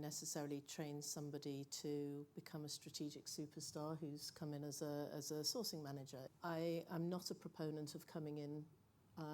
necessarily train somebody to become a strategic superstar who's come in as a sourcing manager. I am not a proponent of coming in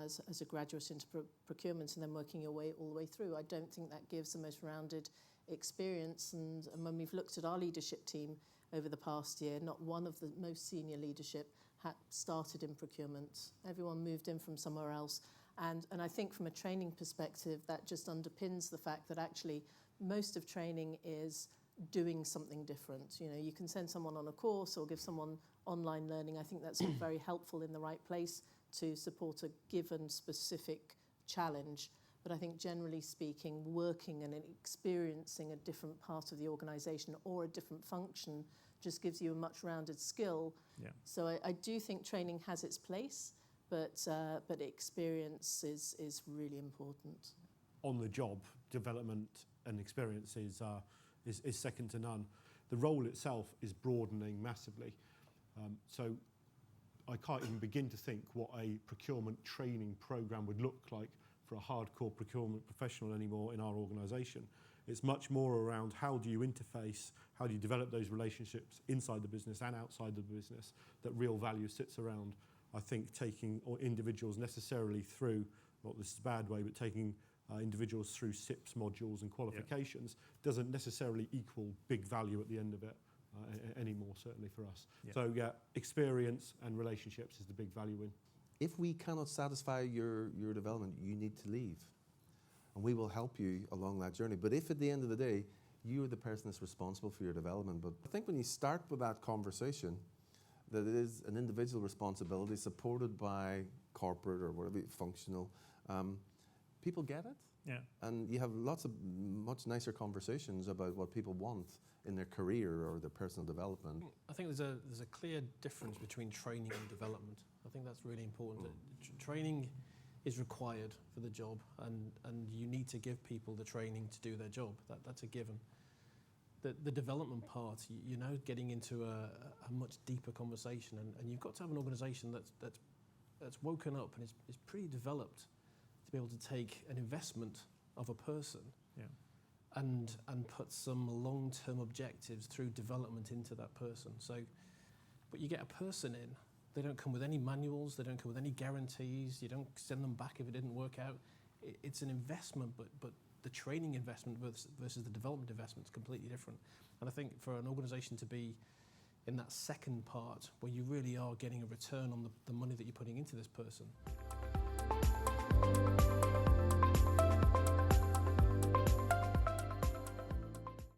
as a graduate into procurement and then working your way all the way through. I don't think that gives the most rounded experience. And when we've looked at our leadership team over the past year, not one of the most senior leadership had started in procurement. Everyone moved in from somewhere else. And I think from a training perspective, that just underpins the fact that actually most of training is doing something different. You know, you can send someone on a course or give someone online learning. I think that's very helpful in the right place to support a given specific challenge. But I think generally speaking, working and experiencing a different part of the organisation or a different function just gives you a much rounded skill. Yeah. So I do think training has its place, but experience is really important. On the job, development and experience is second to none. The role itself is broadening massively. So I can't even begin to think what a procurement training programme would look like for a hardcore procurement professional anymore in our organisation. It's much more around how do you interface, how do you develop those relationships inside the business and outside the business, that real value sits around. I think taking individuals necessarily through, not this is a bad way, but taking individuals through SIPs modules and qualifications doesn't necessarily equal big value at the end of it anymore, certainly for us. Yeah. So yeah, experience and relationships is the big value in. If we cannot satisfy your development, you need to leave. And we will help you along that journey. But if at the end of the day, you're the person that's responsible for your development. But I think when you start with that conversation, that it is an individual responsibility supported by corporate or whatever, functional, people get it. Yeah. And you have lots of much nicer conversations about what people want in their career or their personal development. I think there's a clear difference between training and development. I think that's really important. Training is required for the job, and you need to give people the training to do their job. That's a given. The development part, you know, getting into a much deeper conversation, and you've got to have an organisation that's woken up and is pretty developed to be able to take an investment of a person and put some long-term objectives through development into that person. So, but you get a person in, they don't come with any manuals, they don't come with any guarantees, you don't send them back if it didn't work out. It's an investment, but the training investment versus the development investment is completely different. And I think for an organisation to be in that second part, where you really are getting a return on the money that you're putting into this person,